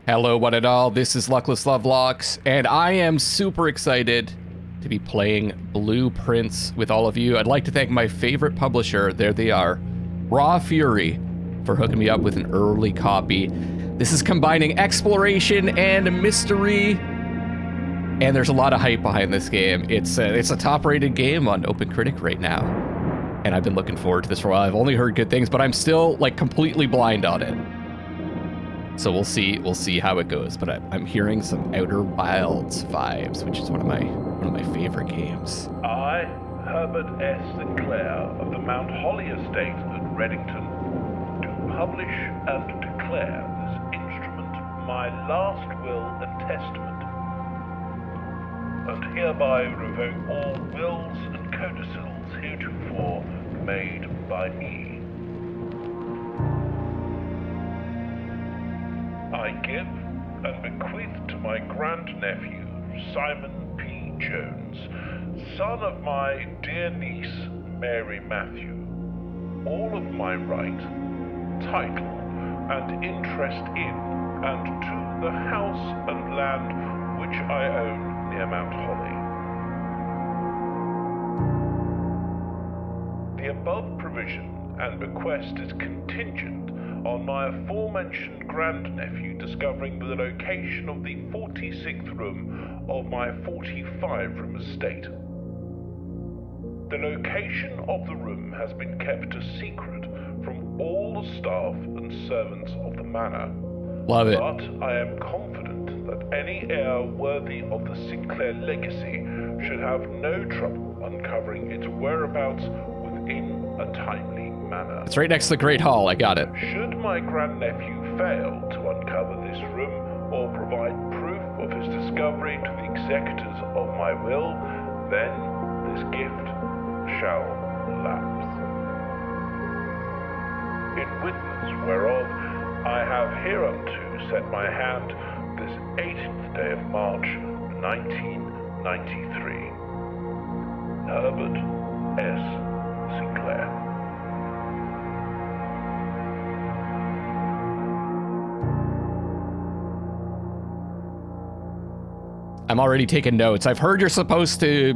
Hello, one and all. This is Luckless LoveLinks, and I am super excited to be playing Blueprints with all of you. I'd like to thank my favorite publisher, there they are, Raw Fury, for hooking me up with an early copy. This is combining exploration and mystery, and there's a lot of hype behind this game. It's a top-rated game on OpenCritic right now, and I've been looking forward to this for a while. I've only heard good things, but I'm still like completely blind on it. So we'll see how it goes. But I'm hearing some Outer Wilds vibes, which is one of my favorite games. I, Herbert S. Sinclair of the Mount Holly Estate at Reddington, do publish and declare this instrument my last will and testament, and hereby revoke all wills and codicils heretofore made by me. I give and bequeath to my grandnephew, Simon P. Jones, son of my dear niece, Mary Matthew, all of my right, title, and interest in and to the house and land which I own near Mount Holly. The above provision and bequest is contingent on my aforementioned grandnephew discovering the location of the 46th room of my 45-room estate. The location of the room has been kept a secret from all the staff and servants of the manor. Love it. But I am confident that any heir worthy of the Sinclair legacy should have no trouble uncovering its whereabouts within a timely manner. It's right next to the Great Hall. I got it. Should my grandnephew fail to uncover this room or provide proof of his discovery to the executors of my will, then this gift shall lapse. In witness whereof I have hereunto set my hand this 18th day of March, 1993. Herbert S. Sinclair. I'm already taking notes. I've heard you're supposed to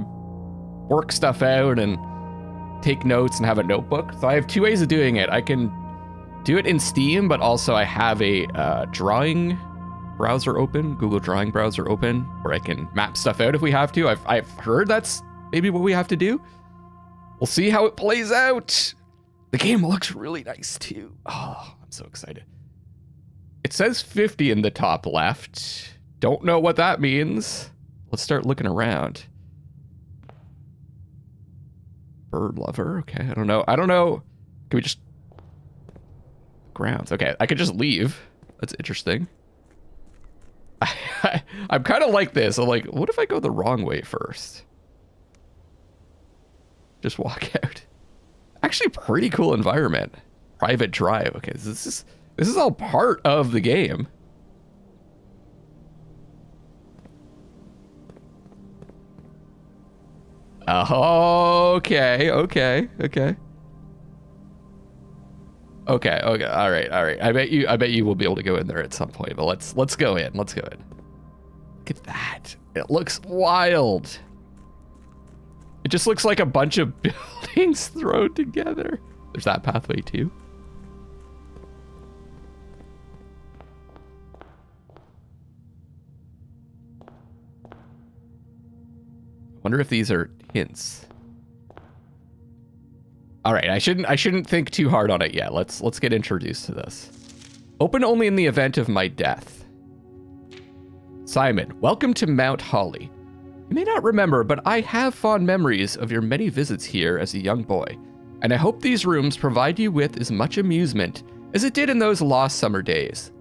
work stuff out and take notes and have a notebook. So I have two ways of doing it. I can do it in Steam, but also I have a drawing browser open, Google Drawing browser open, where I can map stuff out if we have to. I've heard that's maybe what we have to do. We'll see how it plays out. The game looks really nice too. Oh, I'm so excited. It says 50 in the top left. Don't know what that means. Let's start looking around. Bird lover. Okay, I don't know. Can we just... Grounds. Okay, I could just leave. That's interesting. I'm kind of like this. I'm like, what if I go the wrong way first? Just walk out. Actually, pretty cool environment. Private drive. Okay, this is all part of the game. Okay. All right. I bet you will be able to go in there at some point, but let's go in. Look at that. It looks wild. It just looks like a bunch of buildings thrown together. There's that pathway too. Wonder if these are hints. All right, I shouldn't think too hard on it yet. Let's get introduced to this. Open only in the event of my death. Simon, welcome to Mount Holly. You may not remember, but I have fond memories of your many visits here as a young boy, and I hope these rooms provide you with as much amusement as it did in those lost summer days.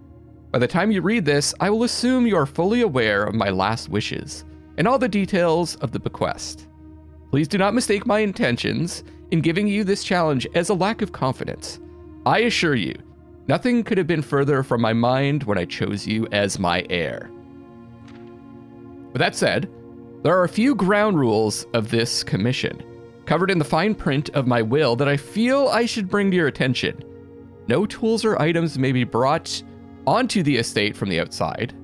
By the time you read this, I will assume you are fully aware of my last wishes and all the details of the bequest. Please do not mistake my intentions in giving you this challenge as a lack of confidence. I assure you, nothing could have been further from my mind when I chose you as my heir. With that said, there are a few ground rules of this commission, covered in the fine print of my will, that I feel I should bring to your attention. No tools or items may be brought onto the estate from the outside.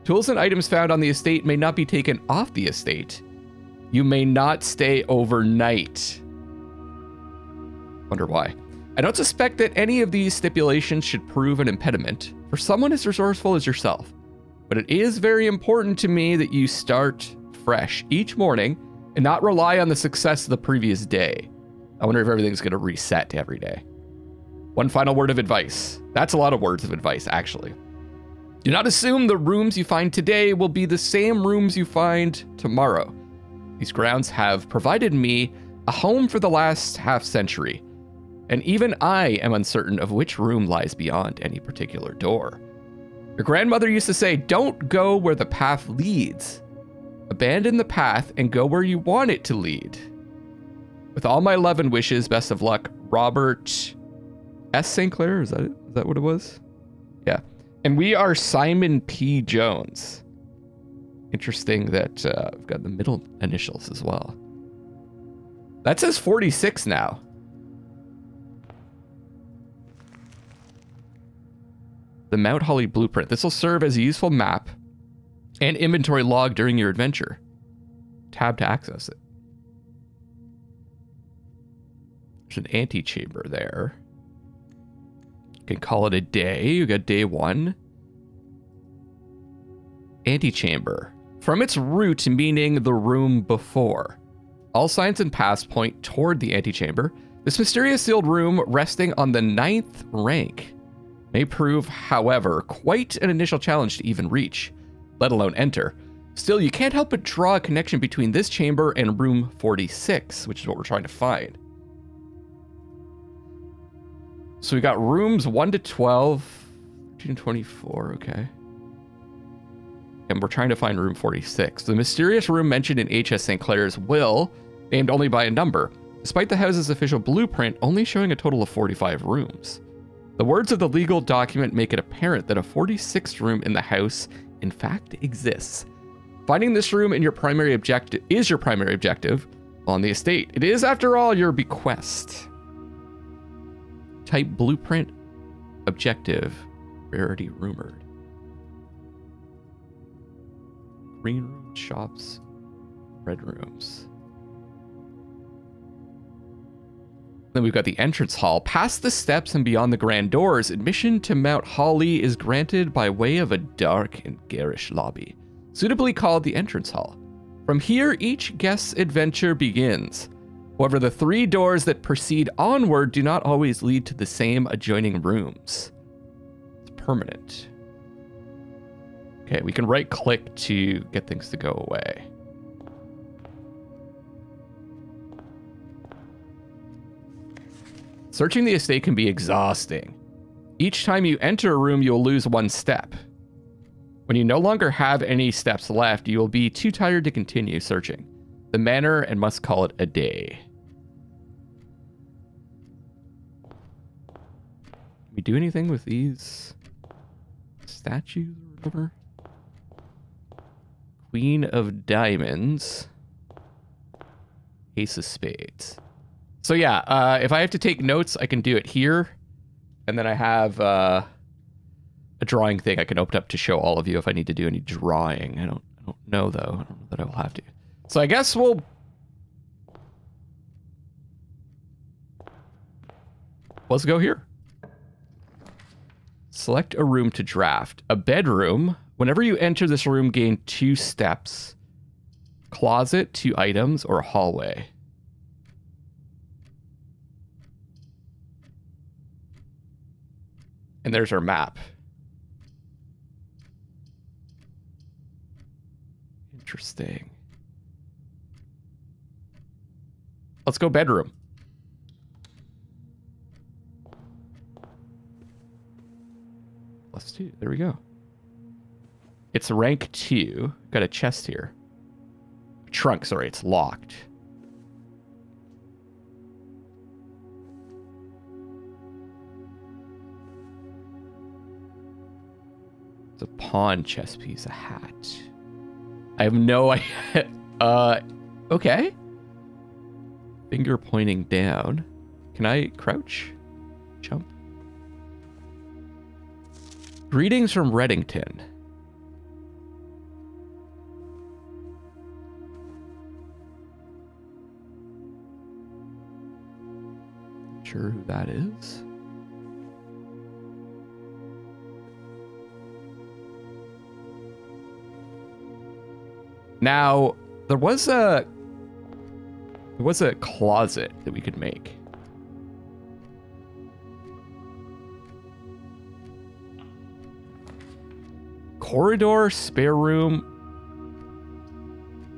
Tools and items found on the estate may not be taken off the estate. You may not stay overnight. Wonder why. I don't suspect that any of these stipulations should prove an impediment for someone as resourceful as yourself, but it is very important to me that you start fresh each morning and not rely on the success of the previous day. I wonder if everything's going to reset every day. One final word of advice. That's a lot of words of advice, actually. Do not assume the rooms you find today will be the same rooms you find tomorrow. These grounds have provided me a home for the last half century, and even I am uncertain of which room lies beyond any particular door. Your grandmother used to say, don't go where the path leads. Abandon the path and go where you want it to lead. With all my love and wishes, best of luck, Robert S. St. Clair, is that it? Is that what it was? Yeah. And we are Simon P. Jones. Interesting that we've got the middle initials as well. That says 46 now. The Mount Holly blueprint. This will serve as a useful map and inventory log during your adventure. Tab to access it. There's an antechamber there. You can call it a day. You got day 1. Antechamber. From its root meaning the room before. All signs and paths point toward the antechamber. This mysterious sealed room, resting on the 9th rank, may prove, however, quite an initial challenge to even reach, let alone enter. Still, you can't help but draw a connection between this chamber and room 46, which is what we're trying to find. So we got rooms 1 to 12, 13 to 24, okay. And we're trying to find room 46. The mysterious room mentioned in H.S. St. Clair's will, named only by a number, despite the house's official blueprint only showing a total of 45 rooms. The words of the legal document make it apparent that a 46th room in the house, in fact, exists. Finding this room in your primary objective is your primary objective on the estate. It is, after all, your bequest. Type blueprint, objective, rarity rumored. Green rooms, shops, red rooms. Then we've got the entrance hall. Past the steps and beyond the grand doors, admission to Mount Holly is granted by way of a dark and garish lobby, suitably called the entrance hall. From here, each guest's adventure begins. However, the 3 doors that proceed onward do not always lead to the same adjoining rooms. It's permanent. Okay, we can right-click to get things to go away. Searching the estate can be exhausting. Each time you enter a room, you'll lose 1 step. When you no longer have any steps left, you will be too tired to continue searching the manor and must call it a day. Can we do anything with these statues or whatever? Queen of Diamonds. Ace of Spades. So yeah, if I have to take notes, I can do it here. And then I have a drawing thing I can open up to show all of you if I need to do any drawing. I don't know, though. I don't know that I will have to. So I guess let's go here. Select a room to draft. A bedroom. Whenever you enter this room, gain 2 steps. Closet, 2 items, or a hallway. And there's our map. Interesting. Let's go bedroom. +2. There we go. It's rank 2. Got a chest here. Trunk, sorry, it's locked. It's a pawn chess piece, a hat. I have no idea. Okay. Finger pointing down. Can I crouch? Jump. Greetings from Reddington. Not sure who that is. Now, there was a closet that we could make. Corridor, spare room,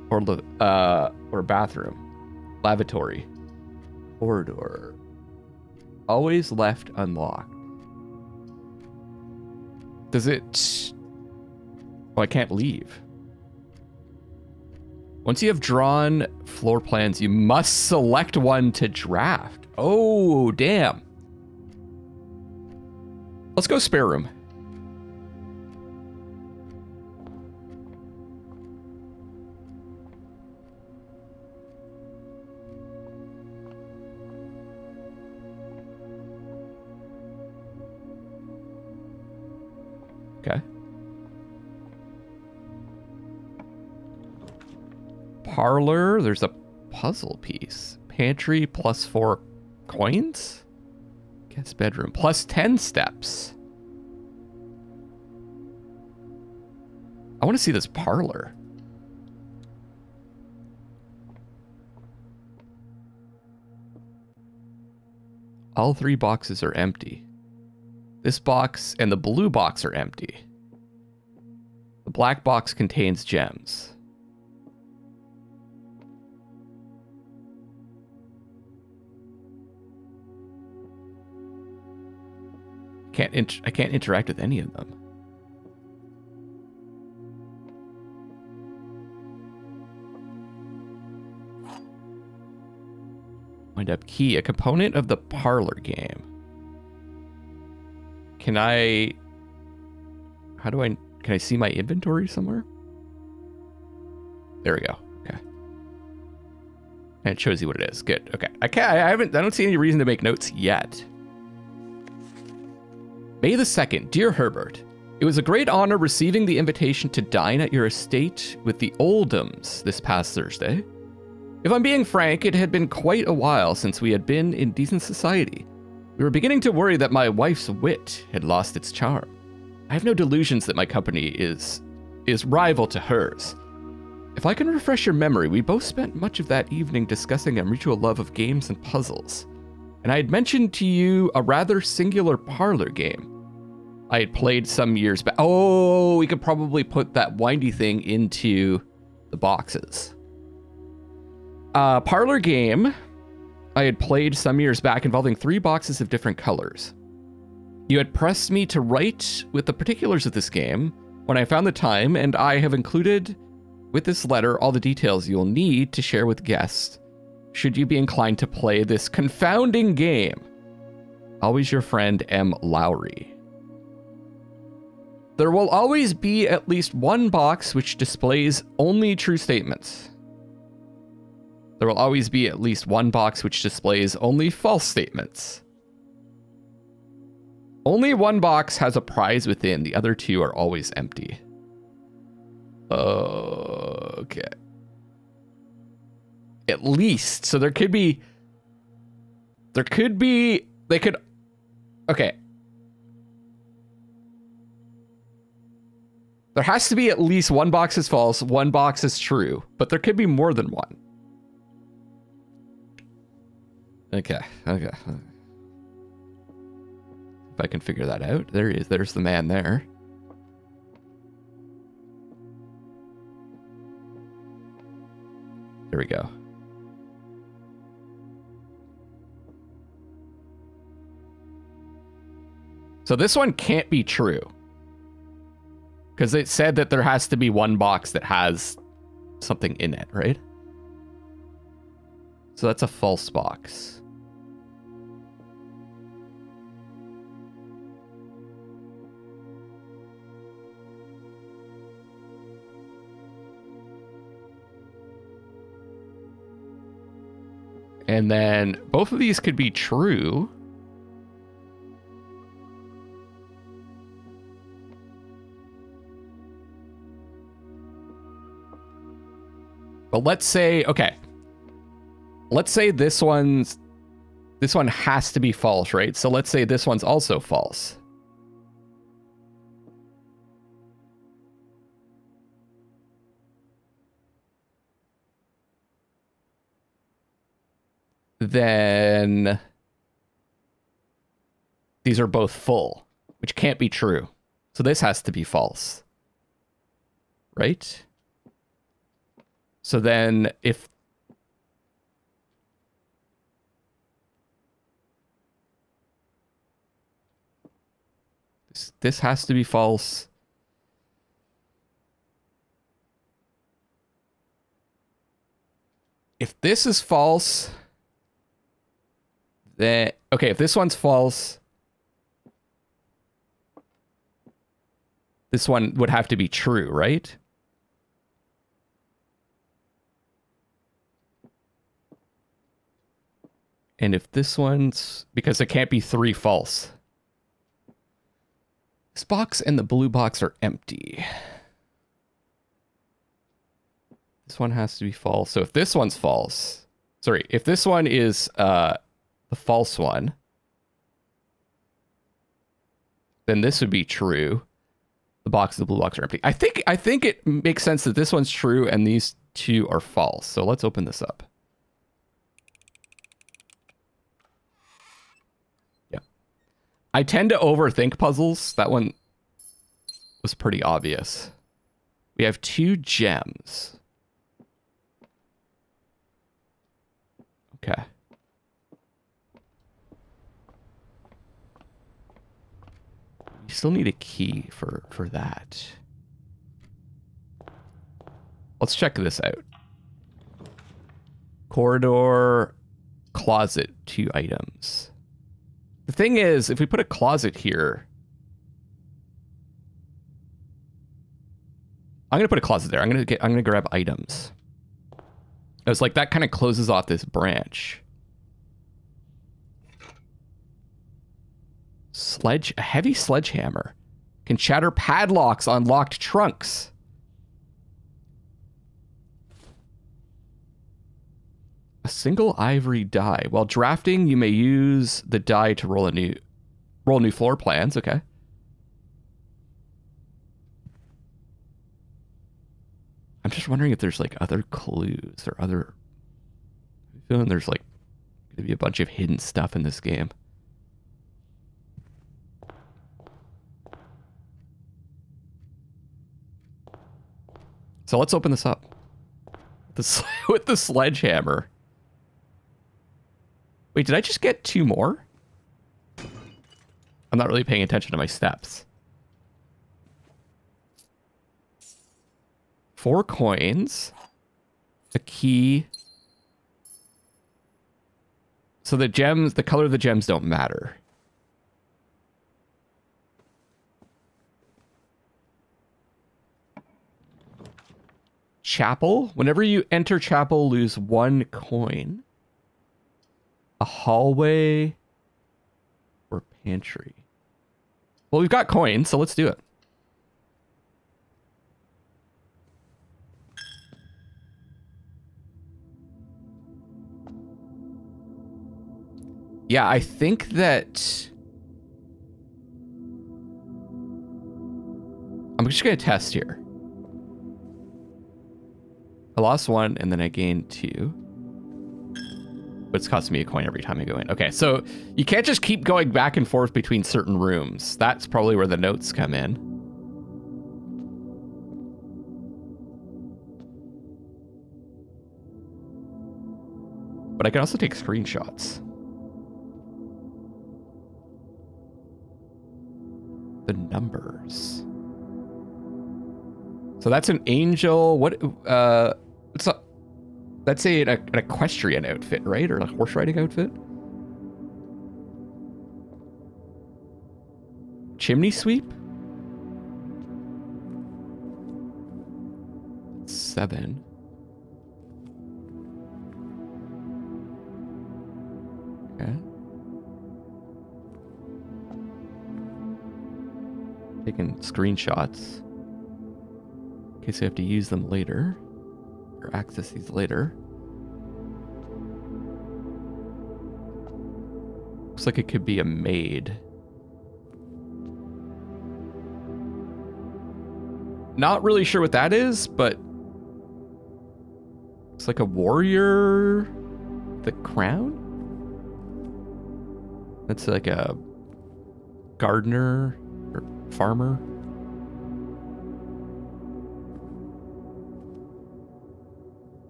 or bathroom, lavatory, corridor. Always left unlocked. Does it? Oh, I can't leave. Once you have drawn floor plans, you must select one to draft. Oh, damn. Let's go spare room. Okay. Parlor, there's a puzzle piece. Pantry plus 4 coins. Guest bedroom plus 10 steps. I want to see this parlor. All 3 boxes are empty. This box and the blue box are empty. The black box contains gems. I can't interact with any of them. Wind up key, a component of the parlor game. Can I see my inventory somewhere? There we go. Okay. And it shows you what it is. Good. Okay. I don't see any reason to make notes yet. May the 2nd, dear Herbert, it was a great honor receiving the invitation to dine at your estate with the Oldhams this past Thursday. If I'm being frank, it had been quite a while since we had been in decent society. We were beginning to worry that my wife's wit had lost its charm. I have no delusions that my company is rival to hers. If I can refresh your memory, we both spent much of that evening discussing a mutual love of games and puzzles. And I had mentioned to you a rather singular parlor game I had played some years back. Oh, we could probably put that windy thing into the boxes. Parlor game I had played some years back involving 3 boxes of different colors. You had pressed me to write with the particulars of this game when I found the time, and I have included with this letter all the details you'll need to share with guests should you be inclined to play this confounding game. Always your friend, M. Lowry. There will always be at least one box which displays only true statements. There will always be at least one box which displays only false statements. Only one box has a prize within. The other 2 are always empty. Okay. At least. So there could be... Okay. There has to be at least one box is false, one box is true. But there could be more than one. Okay. If I can figure that out. There he is. There's the man there. There we go. So this one can't be true. Because it said that there has to be one box that has something in it, right? So that's a false box. And then both of these could be true. But let's say, okay. Let's say this one has to be false, right? So let's say this one's also false. Then these are both full, which can't be true. So this has to be false. Right? So then if this has to be false. If this is false, then okay, if this one's false, this one would have to be true, right? And if this one's, because it can't be 3 false. This box and the blue box are empty. This one has to be false. So if this one's false, sorry, if this one is the false one, then this would be true. The box and the blue box are empty. I think it makes sense that this one's true and these two are false. So let's open this up. I tend to overthink puzzles. That one was pretty obvious. We have 2 gems. Okay. We still need a key for that. Let's check this out. Corridor, closet, 2 items. The thing is, if we put a closet here, I'm gonna put a closet there. I'm gonna grab items. I was like, that kind of closes off this branch. A heavy sledgehammer can shatter padlocks on locked trunks. A single ivory die. While drafting, you may use the die to roll new floor plans. Okay. I'm just wondering if there's like other clues or other. I'm feeling there's like gonna be a bunch of hidden stuff in this game. So let's open this up. With the sledgehammer. Wait, did I just get 2 more? I'm not really paying attention to my steps. 4 coins. A key. So the gems, the color of the gems don't matter. Chapel. Whenever you enter chapel, lose 1 coin. A hallway or pantry. Well, we've got coins, so let's do it. Yeah, I think that I'm just going to test here. I lost 1 and then I gained 2. But it's costing me a coin every time I go in. Okay, so you can't just keep going back and forth between certain rooms. That's probably where the notes come in. But I can also take screenshots. The numbers. So that's an angel. What? What's up? That's an equestrian outfit, right? Or a horse riding outfit? Chimney sweep? 7. Okay. Taking screenshots. In case I have to use them later. or access these later. Looks like it could be a maid. Not really sure what that is, but it's like a warrior with a crown. That's like a gardener or farmer.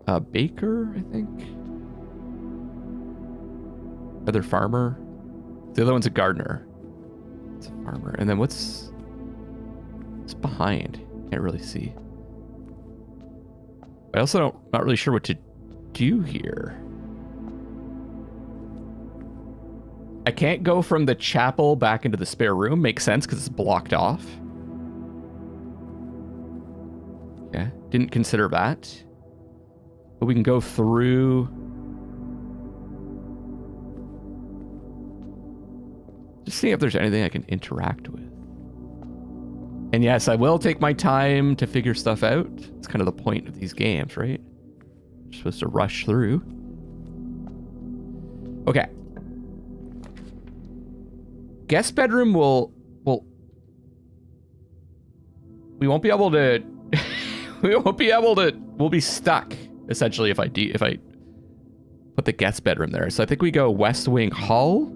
A baker, I think. Other farmer. The other one's a gardener. It's a farmer. And then what's behind? Can't really see. I also not really sure what to do here. I can't go from the chapel back into the spare room. Makes sense because it's blocked off. Yeah, didn't consider that. But we can go through. Just seeing if there's anything I can interact with. And yes, I will take my time to figure stuff out. It's kind of the point of these games, right? You're supposed to rush through. Okay. Guest bedroom will we won't be able to we'll be stuck essentially if I put the guest bedroom there. So I think we go West Wing Hall.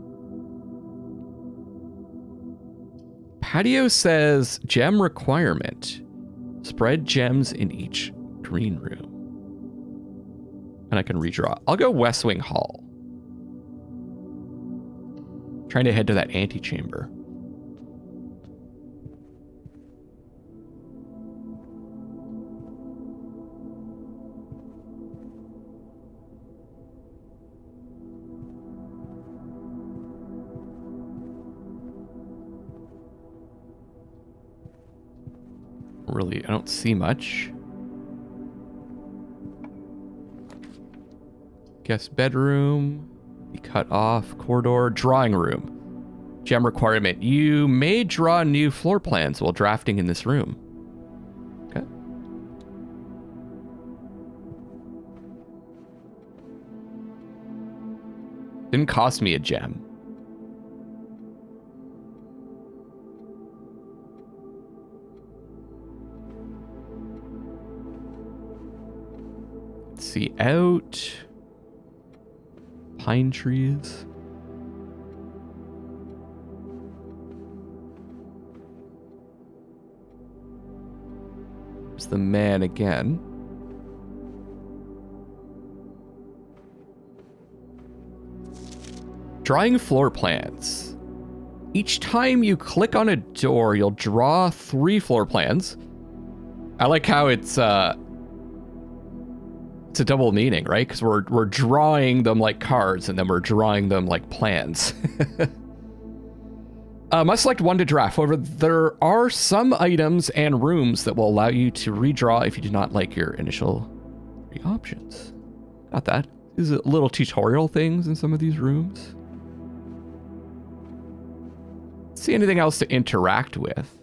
Patio says gem requirement. Spread gems in each green room. And I can redraw. I'll go West Wing Hall. Trying to head to that antechamber. Really, I don't see much. Guest bedroom. Be cut off. Corridor. Drawing room. Gem requirement. You may draw new floor plans while drafting in this room. Okay. Didn't cost me a gem. See out. Pine trees. There's the man again. Drawing floor plans. Each time you click on a door, you'll draw 3 floor plans. I like how it's a double meaning, right? Because we're drawing them like cards, and then we're drawing them like plans. Must select one to draft. However, there are some items and rooms that will allow you to redraw if you do not like your initial 3 options. Got that. These are little tutorial things in some of these rooms. See anything else to interact with?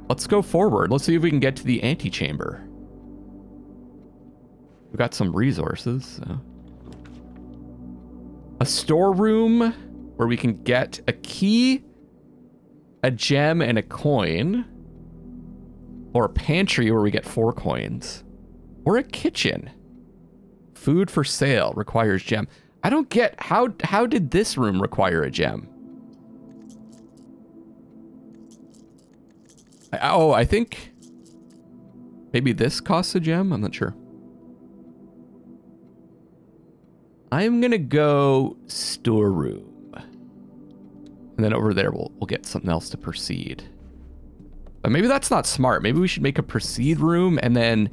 Let's go forward. Let's see if we can get to the antechamber. We've got some resources. So. A storeroom where we can get a key, a gem, and a coin. Or a pantry where we get 4 coins. Or a kitchen. Food for sale requires gem. I don't get how did this room require a gem? I think maybe this costs a gem. I'm not sure. I'm gonna go storeroom. And then over there we'll get something else to proceed. But maybe that's not smart. Maybe we should make a proceed room and then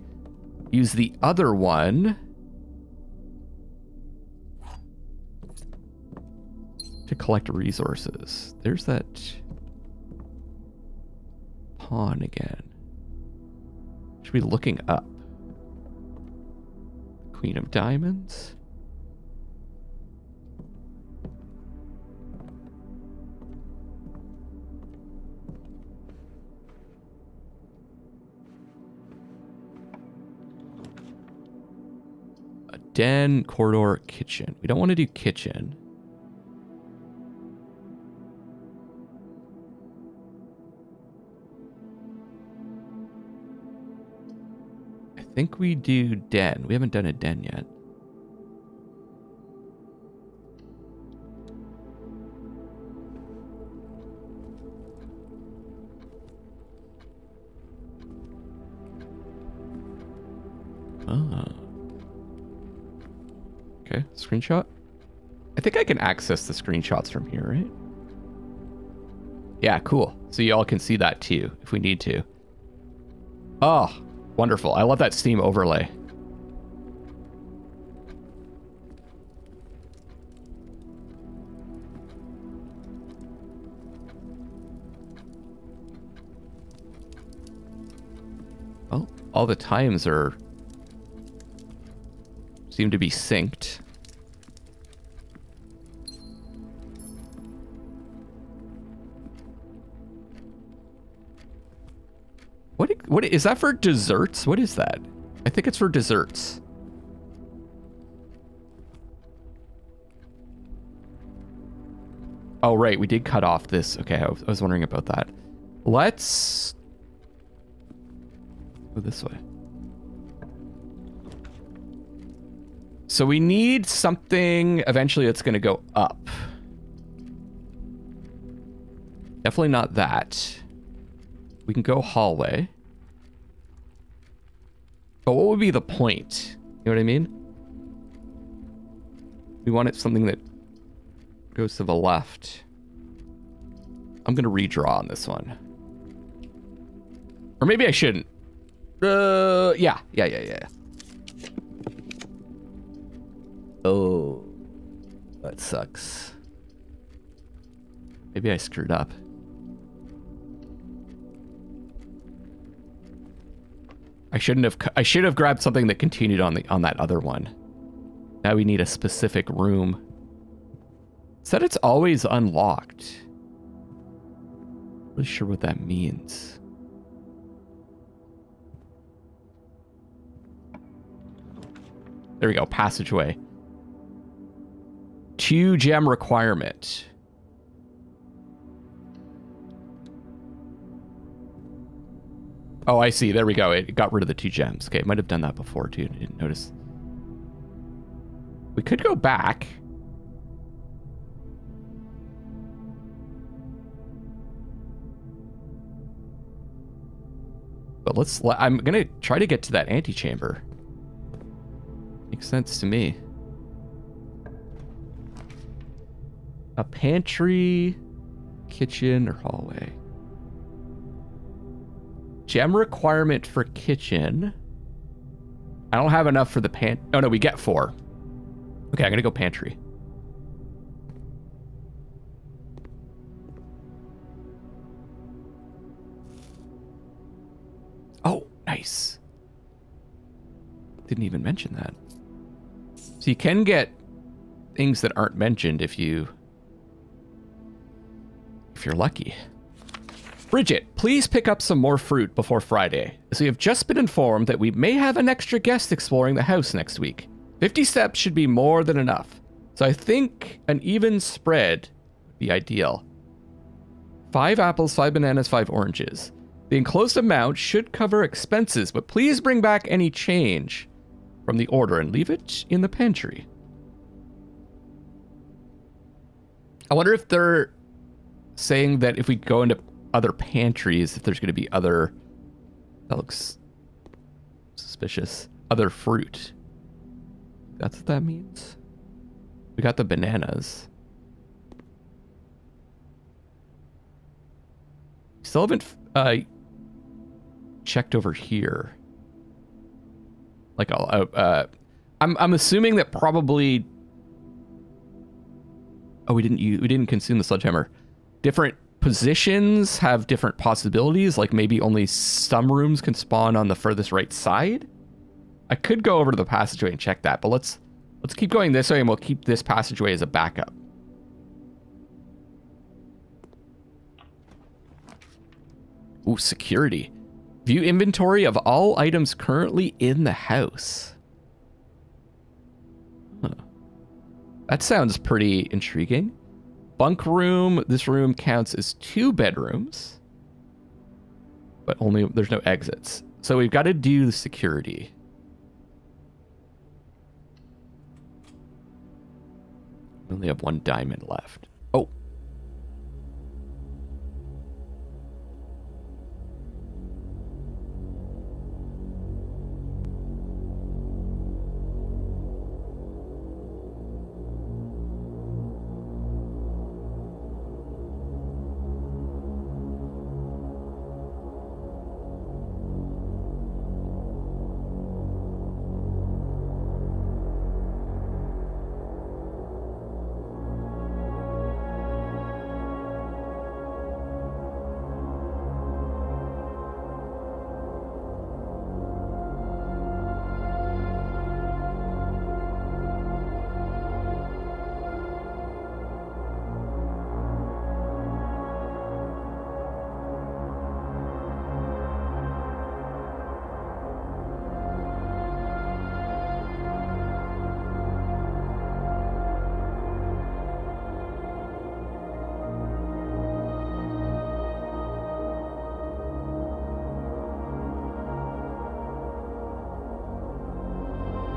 use the other one to collect resources. There's that pawn again. Should be looking up. Queen of Diamonds. den, corridor, kitchen. We don't want to do kitchen. I think we do den. We haven't done a den yet. Okay, screenshot. I think I can access the screenshots from here, right? Yeah, cool. So you all can see that too, if we need to. Oh, wonderful. I love that Steam overlay. Well, all the times seem to be synced. What is that for desserts? What is that? I think it's for desserts. Oh, right. We did cut off this. Okay, I was wondering about that. Let's go this way. So we need something eventually that's going to go up. Definitely not that. We can go hallway. But what would be the point? You know what I mean? We want it something that goes to the left. I'm going to redraw on this one. Or maybe I shouldn't. Yeah. Oh, that sucks. Maybe I screwed up. I should have grabbed something that continued on that other one. Now we need a specific room. It said it's always unlocked. Not really sure what that means. There we go, passageway. 2 gem requirement. Oh, I see. There we go. It got rid of the 2 gems. Okay, it might have done that before too. I didn't notice. We could go back. But I'm gonna try to get to that antechamber. Makes sense to me. A pantry, kitchen, or hallway. Gem requirement for kitchen. I don't have enough for the oh no, we get 4. Okay, I'm gonna go pantry. Oh, nice. Didn't even mention that. So you can get things that aren't mentioned if you're lucky. Bridget, please pick up some more fruit before Friday, as we have just been informed that we may have an extra guest exploring the house next week. 50 steps should be more than enough, so I think an even spread would be ideal. 5 apples, 5 bananas, 5 oranges. The enclosed amount should cover expenses, but please bring back any change from the order and leave it in the pantry. I wonder if they're saying that if we go into other pantries, if there's going to be other... That looks suspicious. Other fruit. That's what that means? We got the bananas. Still haven't checked over here. Like, I'm assuming that probably... Oh, we didn't consume the sledgehammer. Different positions have different possibilities. Like maybe only some rooms can spawn on the furthest right side. I could go over to the passageway and check that, but let's keep going this way and we'll keep this passageway as a backup. Ooh, security. View inventory of all items currently in the house. That sounds pretty intriguing. Bunk room. This room counts as 2 bedrooms. But there's no exits. So we've got to do the security. We only have 1 diamond left. Oh.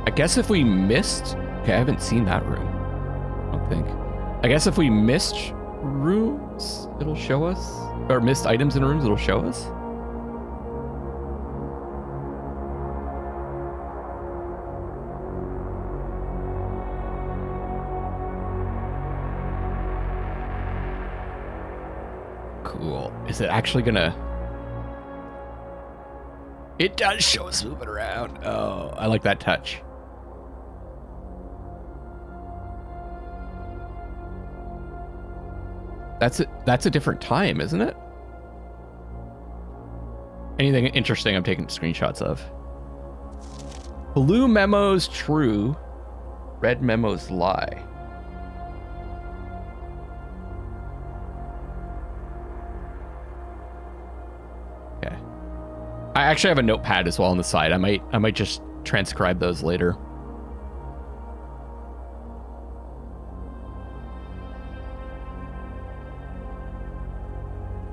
I guess if we missed... Okay, I haven't seen that room. I don't think. I guess if we missed rooms, it'll show us. Or missed items in rooms, it'll show us. Cool. Is it actually gonna... It does show us moving around. Oh, I like that touch. That's a different time, isn't it? Anything interesting I'm taking screenshots of. Blue memos true. Red memos lie. Okay. I actually have a notepad as well on the side. I might just transcribe those later.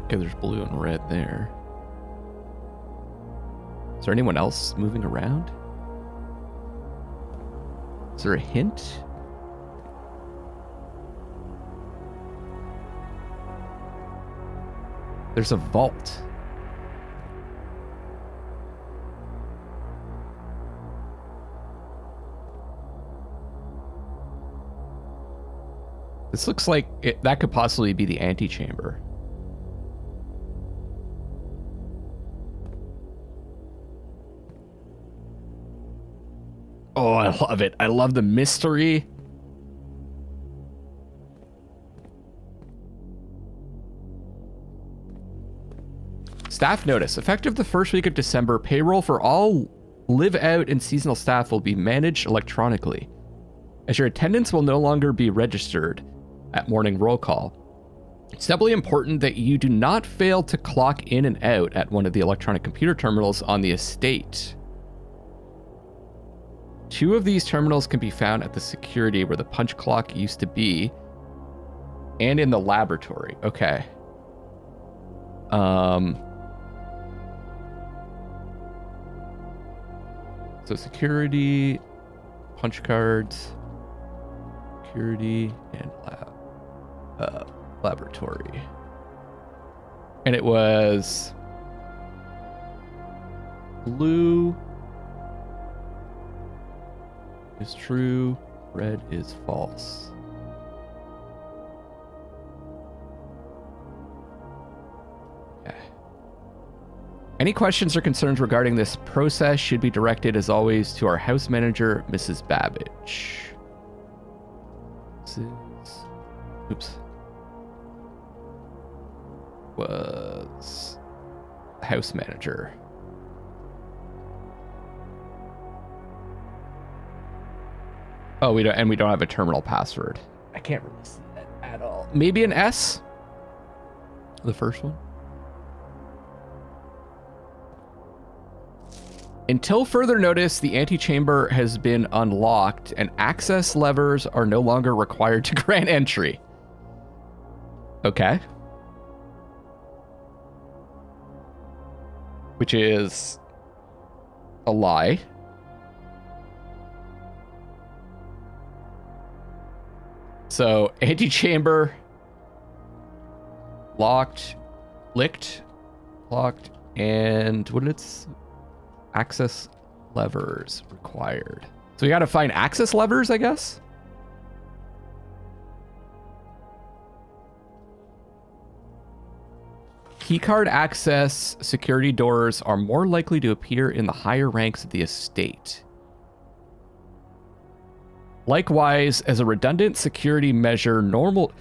Okay, there's blue and red there. Is there anyone else moving around? Is there a hint? There's a vault. This looks like that could possibly be the antechamber. Oh, I love it. I love the mystery. Staff notice. Effective the first week of December, payroll for all live out and seasonal staff will be managed electronically, as your attendance will no longer be registered at morning roll call. It's doubly important that you do not fail to clock in and out at one of the electronic computer terminals on the estate. 2 of these terminals can be found at the security where the punch clock used to be, and in the laboratory. Okay. So security, punch cards, security, and laboratory. And it was blue is true, red is false. Okay. Any questions or concerns regarding this process should be directed, as always, to our house manager, Mrs. Babbage. This is... Oops. Was... house manager. Oh, we don't have a terminal password. I can't really see that at all. Maybe an S? The first one? Until further notice, the antechamber has been unlocked and access levers are no longer required to grant entry. Okay. Which is a lie. So, antechamber, locked, licked, locked, and what did it? Access levers required. So we got to find access levers, I guess. Keycard access security doors are more likely to appear in the higher ranks of the estate. Likewise, as a redundant security measure, normal...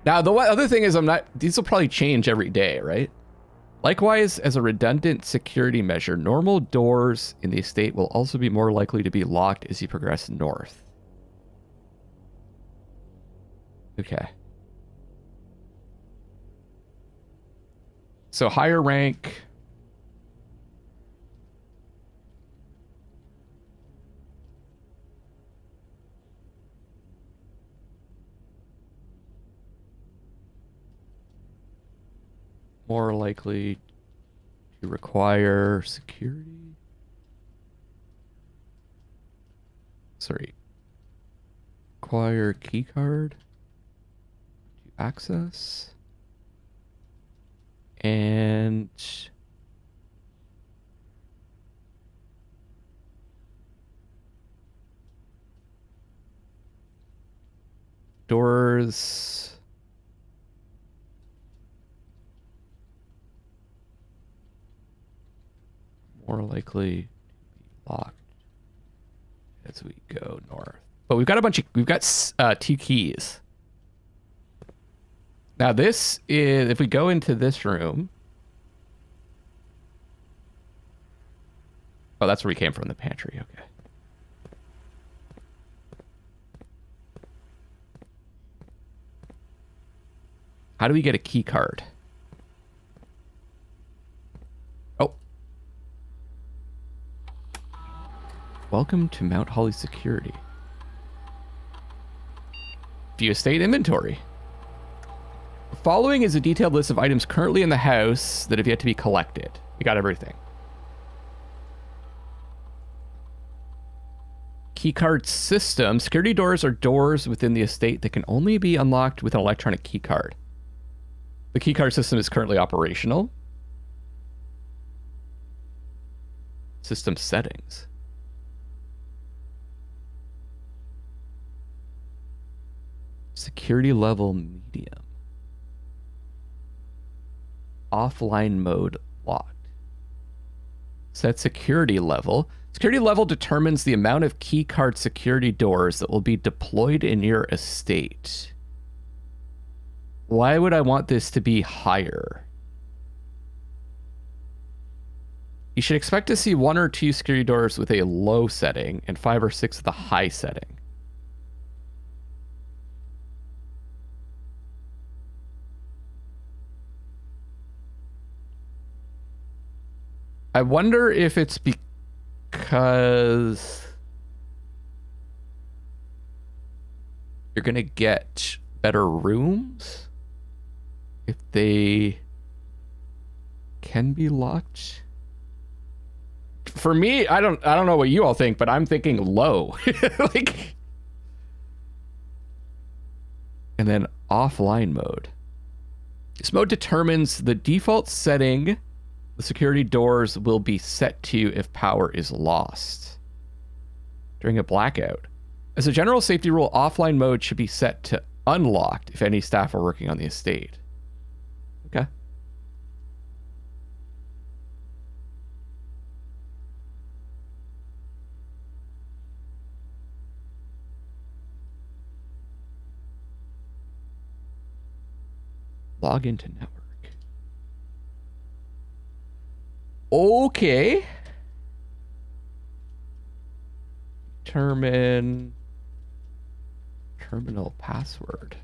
Now, the other thing is these will probably change every day, right? Likewise, as a redundant security measure, normal doors in the estate will also be more likely to be locked as you progress north. Okay. So higher rank. More likely to require security. Sorry. Require keycard to access. And doors more likely to be locked as we go north. But we've got we've got 2 keys. Now this is, if we go into this room. Oh, that's where we came from, the pantry, okay. How do we get a key card? Oh. Welcome to Mount Holly Security. View estate inventory. The following is a detailed list of items currently in the house that have yet to be collected. We got everything. Keycard system. Security doors are doors within the estate that can only be unlocked with an electronic keycard. The keycard system is currently operational. System settings. Security level medium. Offline mode locked. Set security level. Security level determines the amount of keycard security doors that will be deployed in your estate. Why would I want this to be higher? You should expect to see 1 or 2 security doors with a low setting and 5 or 6 with a high setting. I wonder if it's because you're going to get better rooms if they can be locked. For me, I don't know what you all think, but I'm thinking low. Like, and then offline mode. This mode determines the default setting the security doors will be set to if power is lost during a blackout. As a general safety rule, offline mode should be set to unlocked if any staff are working on the estate. Okay. Log into network. Okay. Determine terminal password.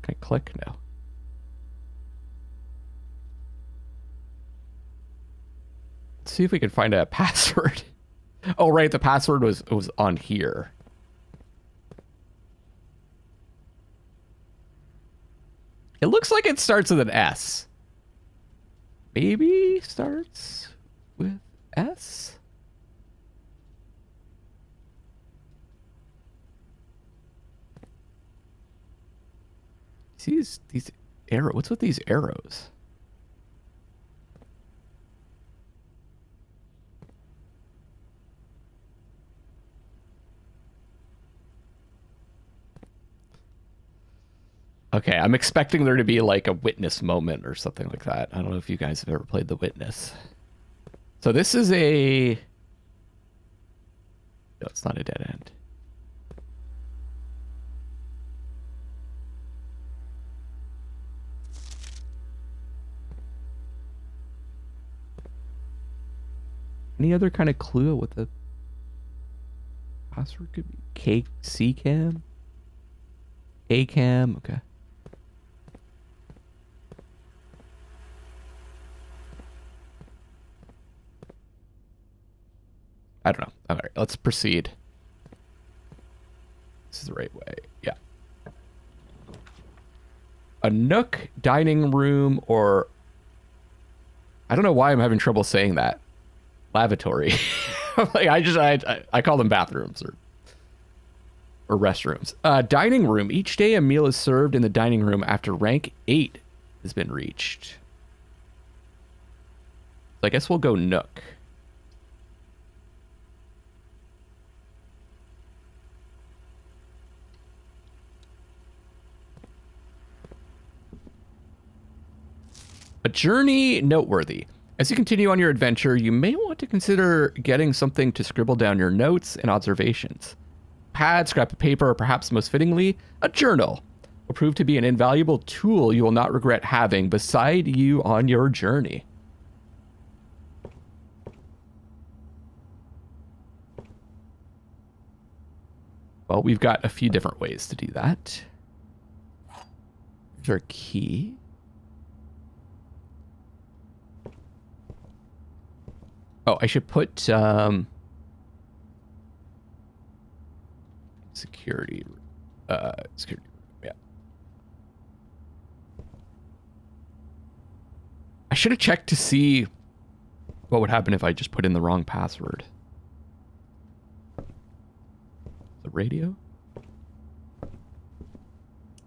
Can Can I click? No. Let's see if we can find a password. Oh, right. The password was on here. It looks like it starts with an S. Maybe starts with S? See these arrows? What's with these arrows? Okay, I'm expecting there to be like a witness moment or something like that. I don't know if you guys have ever played The Witness. So this is a... No, it's not a dead end. Any other kind of clue what the password could be? C-cam? A-cam? Okay. I don't know. All right, let's proceed. This is the right way. Yeah. A nook, dining room, or... I don't know why I'm having trouble saying that. Lavatory. Like, I call them bathrooms or restrooms. Dining room. Each day a meal is served in the dining room after rank 8 has been reached. So I guess we'll go nook. A journey noteworthy. As you continue on your adventure, you may want to consider getting something to scribble down your notes and observations. Pad, scrap of paper, or perhaps most fittingly, a journal will prove to be an invaluable tool you will not regret having beside you on your journey. Well, we've got a few different ways to do that. There's our key. Oh, I should put security. Security. Yeah. I should have checked to see what would happen if I just put in the wrong password. The radio?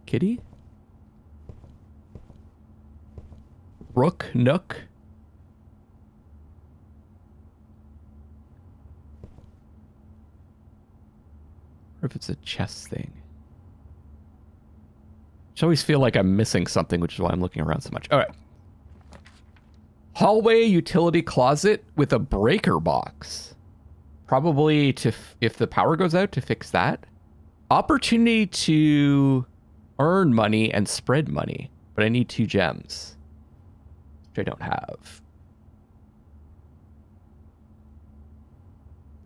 Kitty? Rook? Nook? Or if it's a chess thing. I always feel like I'm missing something, which is why I'm looking around so much. All right. Hallway utility closet with a breaker box. Probably to, if the power goes out, to fix that. Opportunity to earn money and spread money. But I need 2 gems. Which I don't have.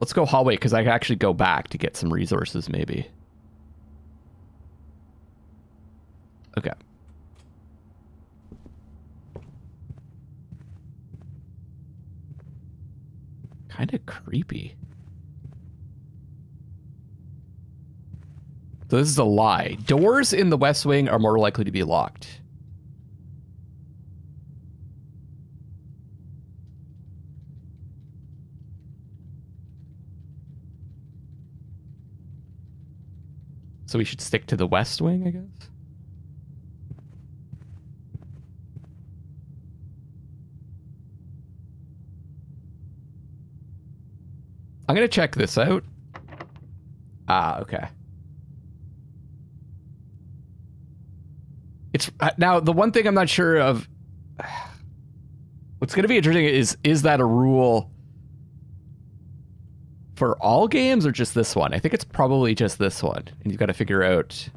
Let's go hallway, because I can actually go back to get some resources, maybe. Okay. Kind of creepy. So this is a lie. Doors in the West Wing are more likely to be locked. So we should stick to the West Wing, I guess? I'm going to check this out. Ah, okay. It's now the one thing I'm not sure of. What's going to be interesting is that a rule for all games or just this one? I think it's probably just this one. And you've got to figure out.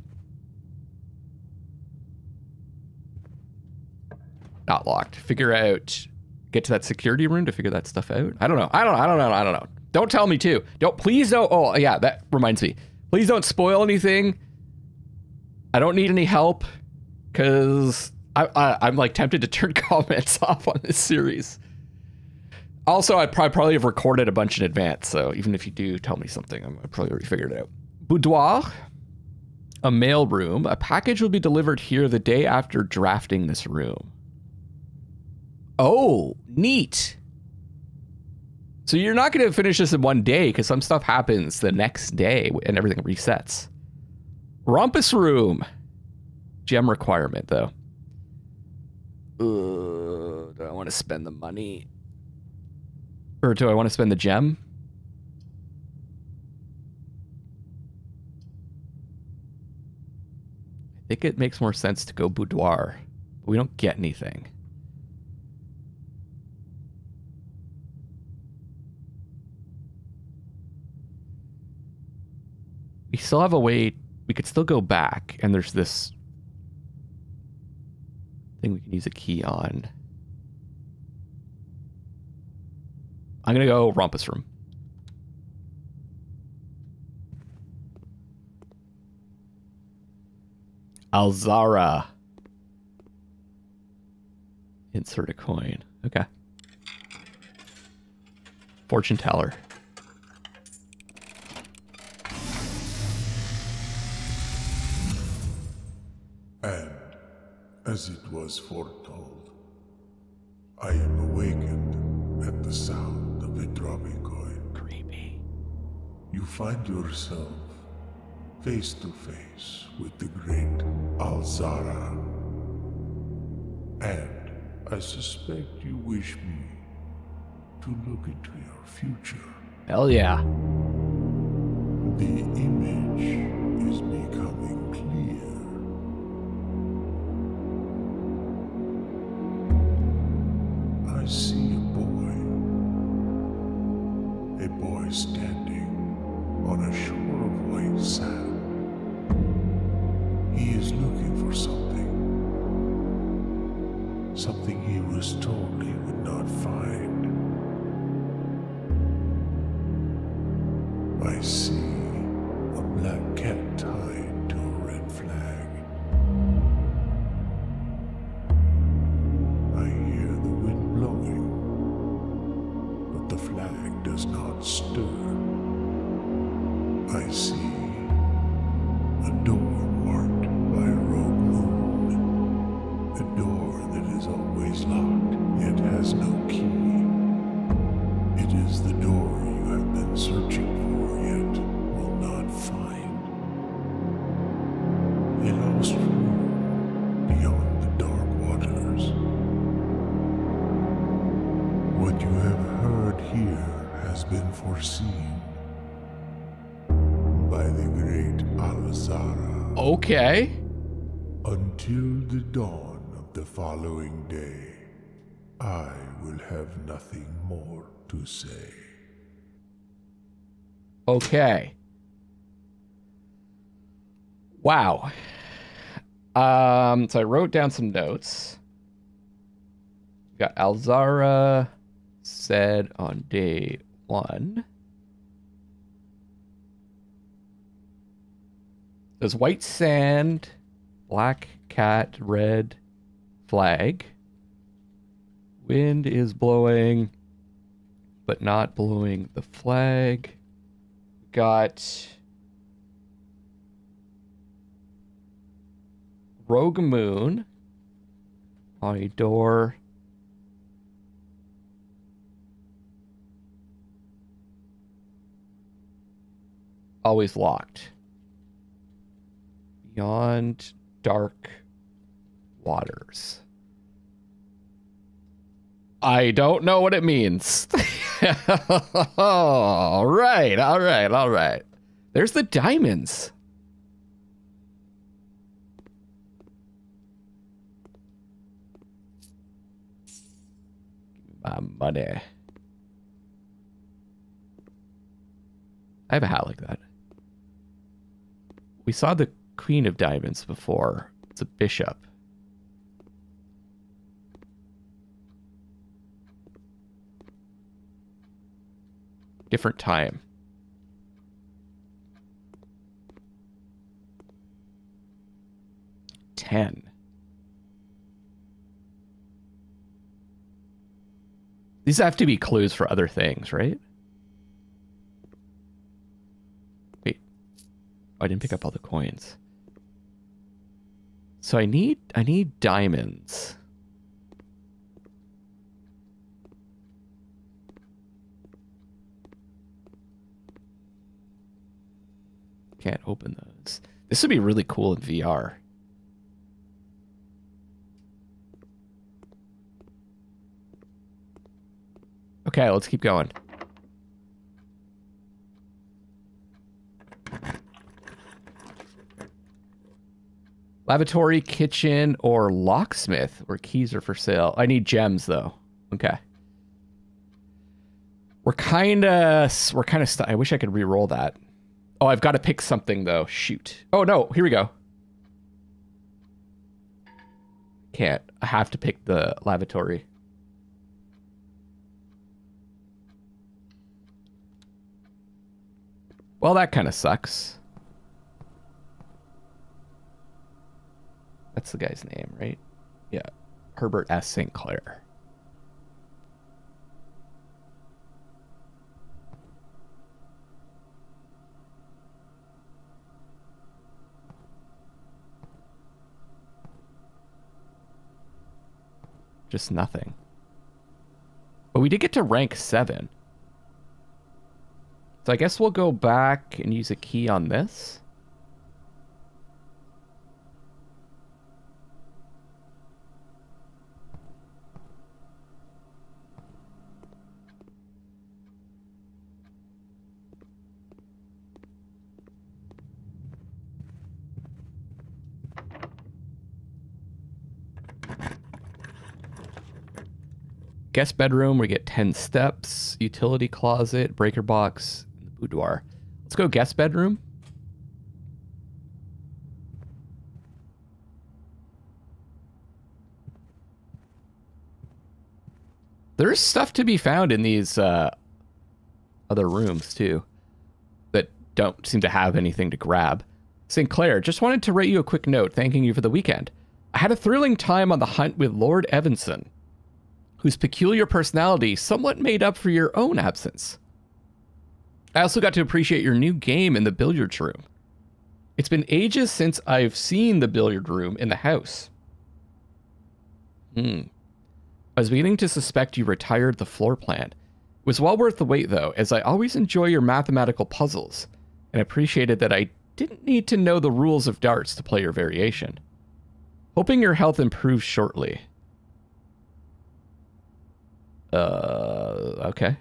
Not locked. Figure out. Get to that security room to figure that stuff out. I don't know. Don't tell me to. Please don't. Oh, yeah, that reminds me. Please don't spoil anything. I don't need any help. because I'm like tempted to turn comments off on this series. Also, I probably have recorded a bunch in advance, so even if you do tell me something, I probably already figured it out. Boudoir, a mail room. A package will be delivered here the day after drafting this room. Oh, neat. So you're not going to finish this in one day because some stuff happens the next day and everything resets. Rumpus room. Gem requirement, though. Do I want to spend the money? Or do I want to spend the gem? I think it makes more sense to go boudoir. But we don't get anything. We still have a way. We could still go back, and there's this thing we can use a key on. I'm gonna go rumpus room. Alzara. Insert a coin. Okay. Fortune teller. And, as it was foretold, I am awakened at the sound of a dropping coin. Creepy. You find yourself face to face with the great Alzara. And I suspect you wish me to look into your future. Hell yeah. The image is becoming clear. I see a boy standing on a shore of white sand. He is looking for something he was told he would not find. I see a black cat tied to a red flag. I hear the wind blowing, but the flag does not stir. I see a door marked by a rogue moon. A door that is always locked, yet has no key. It is the door you have been searching for, yet will not find. A lost room beyond the dark waters. What you have heard here has been foreseen by the great Alzara. Okay. Until the dawn of the following day, I will have nothing more to say. Okay. Wow. So I wrote down some notes. We got Alzara said on day 1. There's white sand, black cat, red flag. Wind is blowing, but not blowing the flag. Got rogue moon on a door. Always locked. Beyond dark waters. I don't know what it means. all right. There's the diamonds. Give me my money. I have a hat like that. We saw the Queen of Diamonds before. It's a bishop. Different time. $10. These have to be clues for other things, right? Wait. Oh, I didn't pick up all the coins. So I need diamonds. Can't open those. This would be really cool in VR. Okay, let's keep going. Lavatory, kitchen, or locksmith, where keys are for sale. I need gems, though. Okay. We're kind of stuck. I wish I could re-roll that. Oh, I've got to pick something, though. Shoot. Oh, no. Here we go. Can't. I have to pick the lavatory. Well, that kind of sucks. That's the guy's name, right? Yeah. Herbert S. St. Clair. Just nothing. But we did get to rank 7. So I guess we'll go back and use a key on this. Guest bedroom, we get 10 steps. Utility closet, breaker box, and the boudoir. Let's go guest bedroom. There's stuff to be found in these other rooms, too, that don't seem to have anything to grab. St. Clair, just wanted to write you a quick note thanking you for the weekend. I had a thrilling time on the hunt with Lord Evanson, whose peculiar personality somewhat made up for your own absence. I also got to appreciate your new game in the billiards room. It's been ages since I've seen the billiard room in the house. I was beginning to suspect you retired the floor plan. It was well worth the wait, though, as I always enjoy your mathematical puzzles, and appreciated that I didn't need to know the rules of darts to play your variation. Hoping your health improves shortly. Okay.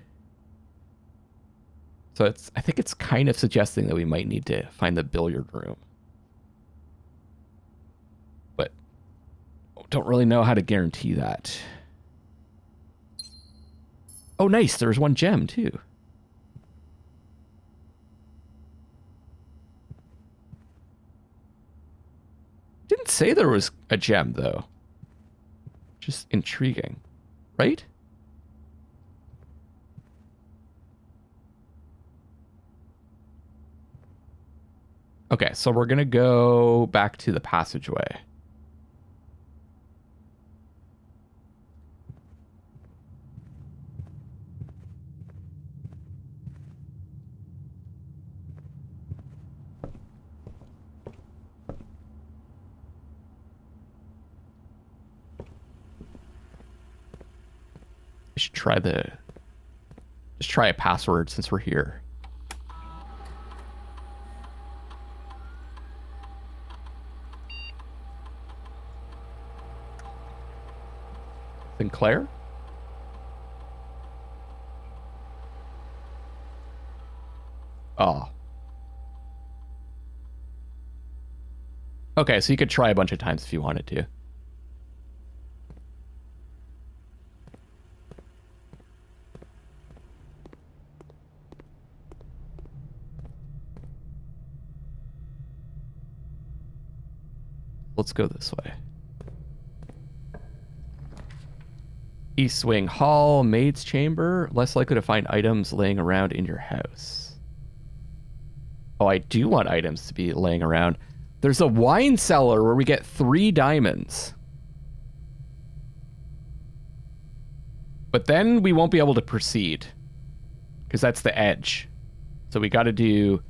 So I think it's kind of suggesting that we might need to find the billiard room. But don't really know how to guarantee that. Oh, nice. There's one gem, too. Didn't say there was a gem, though. Just intriguing. Right? Okay, so we're going to go back to the passageway. I should try just try a password since we're here. Sinclair? Oh. Okay, so you could try a bunch of times if you wanted to. Let's go this way. East Wing Hall, Maid's Chamber. Less likely to find items laying around in your house. Oh, I do want items to be laying around. There's a wine cellar where we get 3 diamonds. But then we won't be able to proceed. Because that's the edge. So we got to do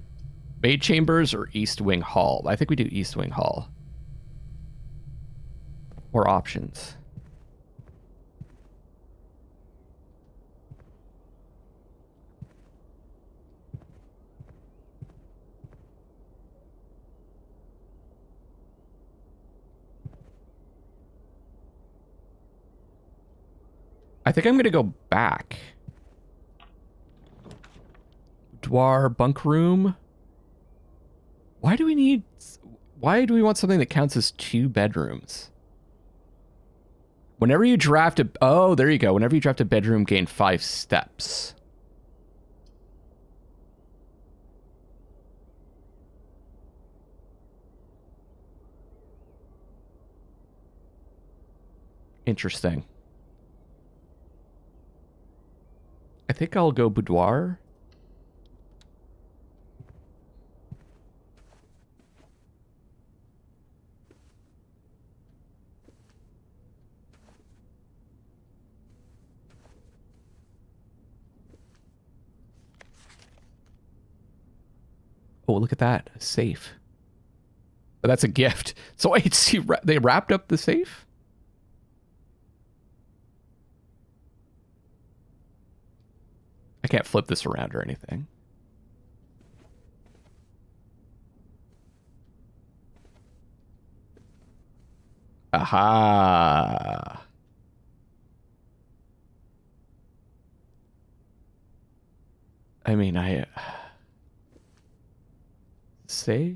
maid chambers or East Wing Hall. I think we do East Wing Hall. More options. I think I'm going to go back. Boudoir, bunk room. Why do we want something that counts as 2 bedrooms? Whenever you draft a... Oh, there you go. Whenever you draft a bedroom, gain 5 steps. Interesting. I think I'll go boudoir. Oh, look at that. A safe. Oh, that's a gift. So wait, see, they wrapped up the safe? I can't flip this around or anything. Aha. I mean, say? How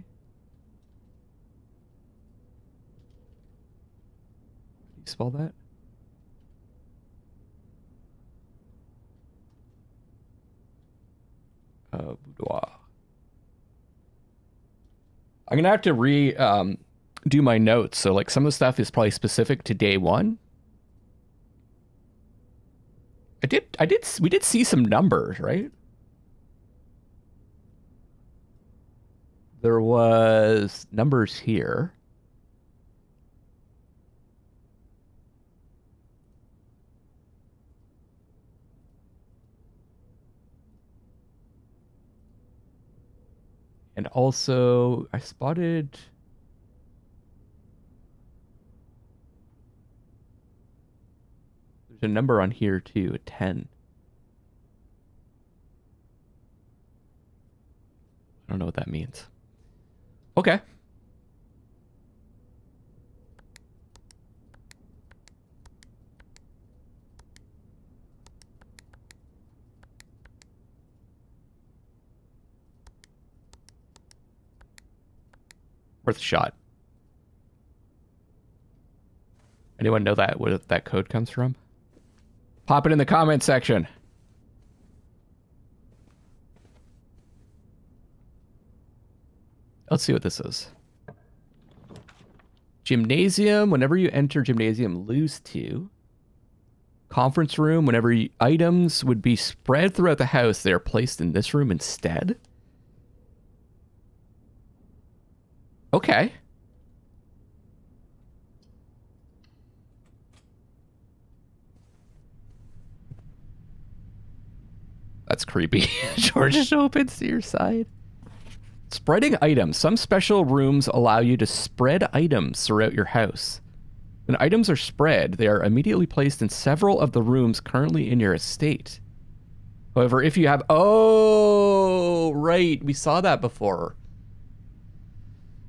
do you spell that? Boudoir. I'm gonna have to do my notes. So like some of the stuff is probably specific to day 1. We did see some numbers, right? There was numbers here. And also, I spotted... There's a number on here, too, a 10. I don't know what that means. Okay. Worth a shot. Anyone know that where that code comes from? Pop it in the comment section. Let's see what this is. Gymnasium. Whenever you enter gymnasium, lose 2. Conference room. Whenever items would be spread throughout the house, they are placed in this room instead. Okay. That's creepy. George just opens to your side. Spreading items. Some special rooms allow you to spread items throughout your house. When items are spread, they are immediately placed in several of the rooms currently in your estate. However, if you have... Oh, right. We saw that before.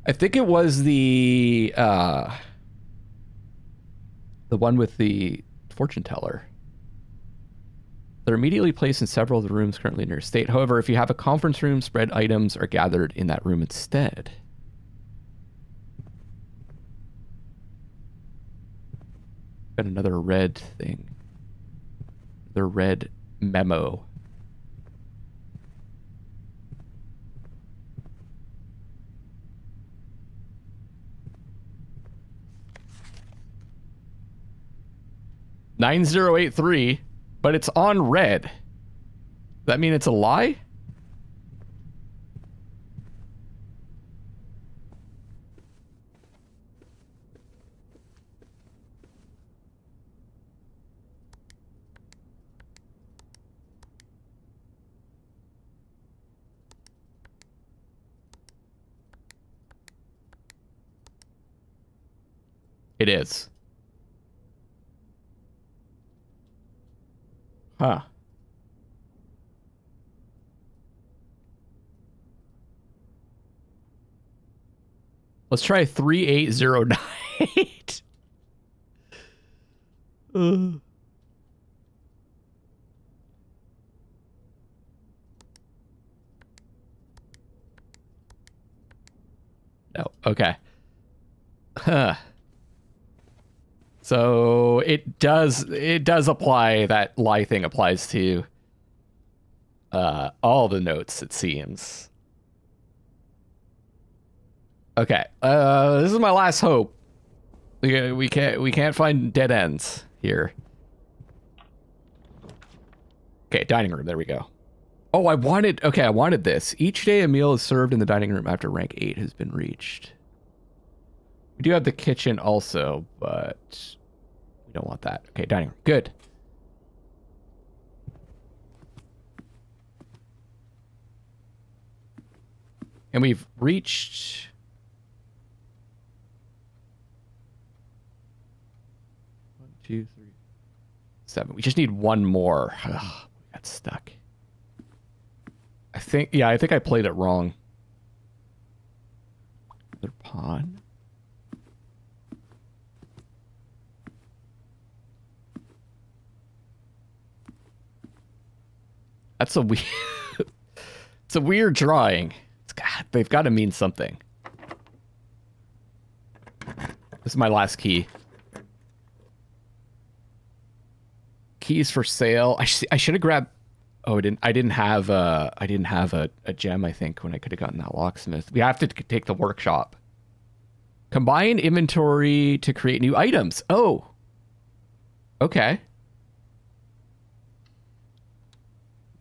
I think it was the one with the fortune teller. They're immediately placed in several of the rooms currently in your estate. However, if you have a conference room, spread items are gathered in that room instead. Got another red thing. The red memo. $9083, but it's on red. Does that mean it's a lie? It is. Huh. Let's try 3808. No. Okay. Huh. So it does apply, that lie thing applies to all the notes, it seems. Okay. This is my last hope. We can't find dead ends here. Okay, dining room, there we go. Oh, I wanted this. Each day a meal is served in the dining room after rank 8 has been reached. We do have the kitchen also, but we don't want that. Okay, dining room. Good. And we've reached... 1, 2, 3, 7. We just need one more. Ugh, we got stuck. I think I played it wrong. Another pawn. That's a weird... It's a weird drawing. They've got to mean something. This is my last key. Keys for sale. I should have grabbed... Oh, I didn't have a gem, I think, when I could have gotten that locksmith. We have to take the workshop. Combine inventory to create new items. Oh. Okay.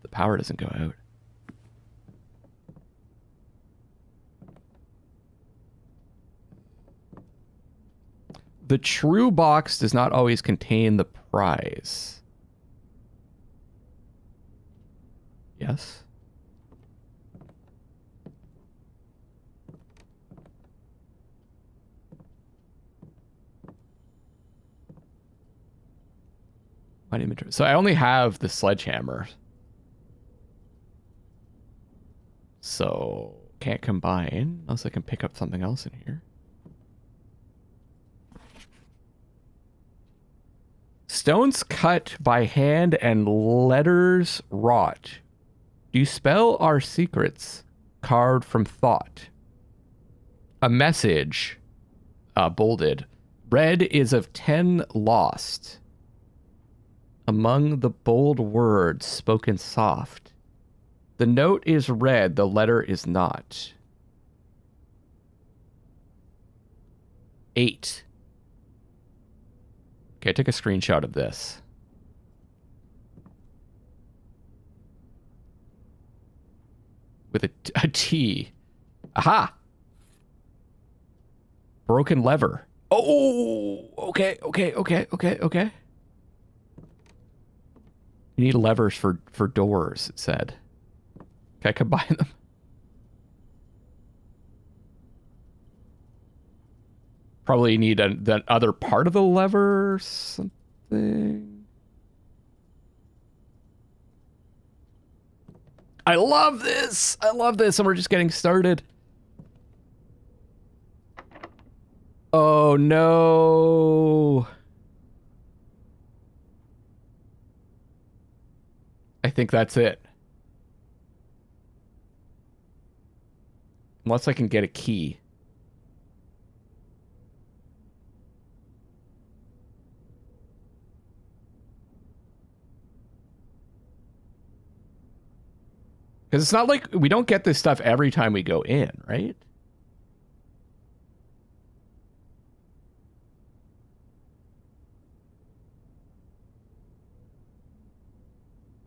The power doesn't go out. The true box does not always contain the prize. Yes. My inventory. So I only have the sledgehammer. So can't combine unless I can pick up something else in here. Stones cut by hand and letters wrought. Do you spell our secrets carved from thought? A message, bolded. Red is of 10 lost. Among the bold words spoken soft. The note is red, the letter is not. 8. Okay, I took a screenshot of this. With a T. Aha! Broken lever. Oh! Okay. You need levers for doors, it said. Can I combine them? Probably need that other part of the lever or something. I love this! I love this, and we're just getting started. Oh, no. I think that's it. Unless I can get a key. Because it's not like we don't get this stuff every time we go in, right?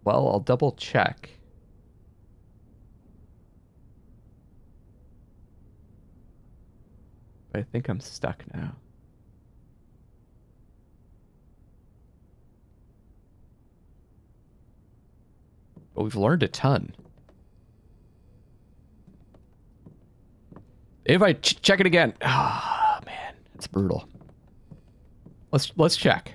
Well, I'll double check. But I think I'm stuck now. But we've learned a ton. If I check it again. Ah, oh, man, it's brutal. Let's check.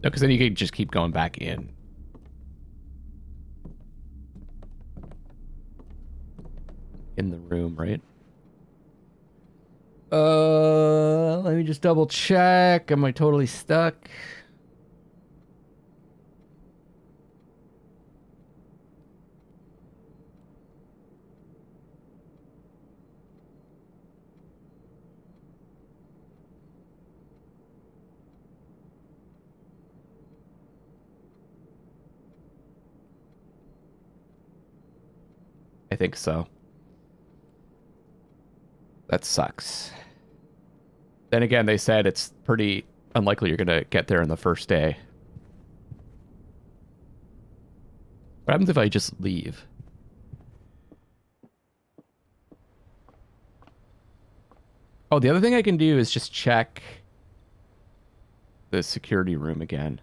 No, because then you could just keep going back in. In the room, right? Let me just double check. Am I totally stuck? I think so. That sucks. Then again, they said it's pretty unlikely you're going to get there in the first day. What happens if I just leave? Oh, the other thing I can do is just check the security room again.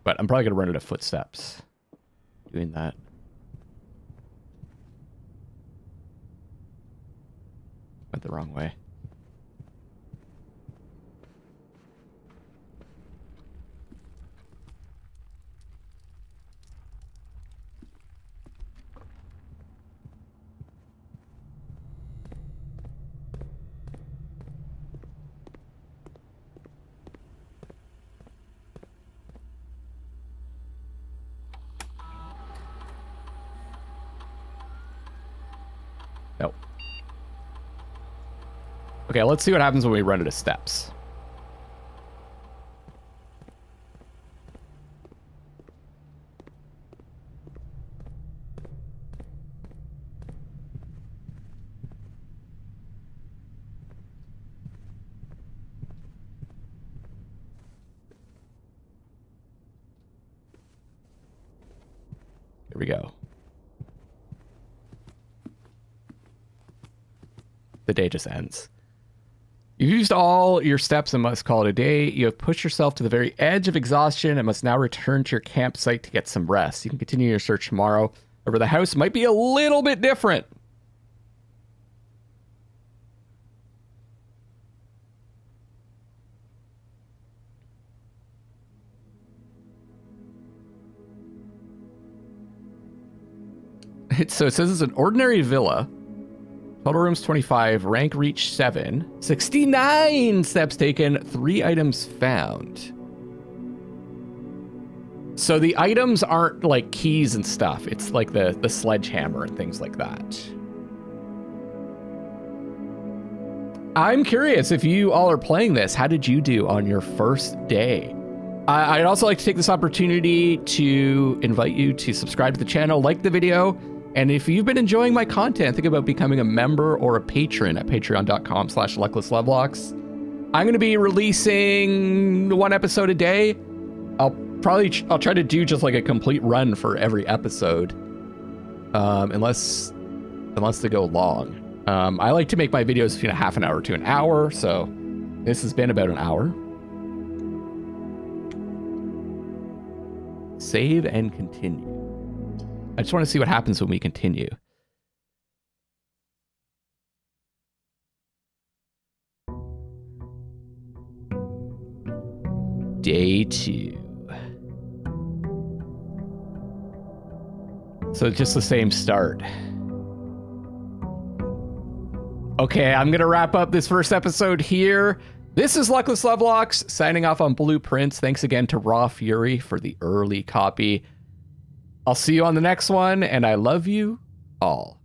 But I'm probably going to run out of footsteps doing that. Went the wrong way. Nope. Okay, let's see what happens when we run out of steps. Here we go. The day just ends. You've used all your steps and must call it a day. You have pushed yourself to the very edge of exhaustion and must now return to your campsite to get some rest. You can continue your search tomorrow. However, the house might be a little bit different. So it says it's an ordinary villa. Total rooms 25, rank reach 7, 69 steps taken, 3 items found. So the items aren't like keys and stuff. It's like the sledgehammer and things like that. I'm curious if you all are playing this. How did you do on your first day? I'd also like to take this opportunity to invite you to subscribe to the channel, like the video. And if you've been enjoying my content, think about becoming a member or a patron at patreon.com/LucklessLoveLinks. I'm going to be releasing 1 episode a day. I'll try to do just like a complete run for every episode. Unless they go long. I like to make my videos between a half an hour to an hour. So this has been about an hour. Save and continue. I just want to see what happens when we continue. Day 2. So it's just the same start. Okay, I'm going to wrap up this first episode here. This is Luckless LoveLinks signing off on Blueprints. Thanks again to Raw Fury for the early copy. I'll see you on the next one, and I love you all.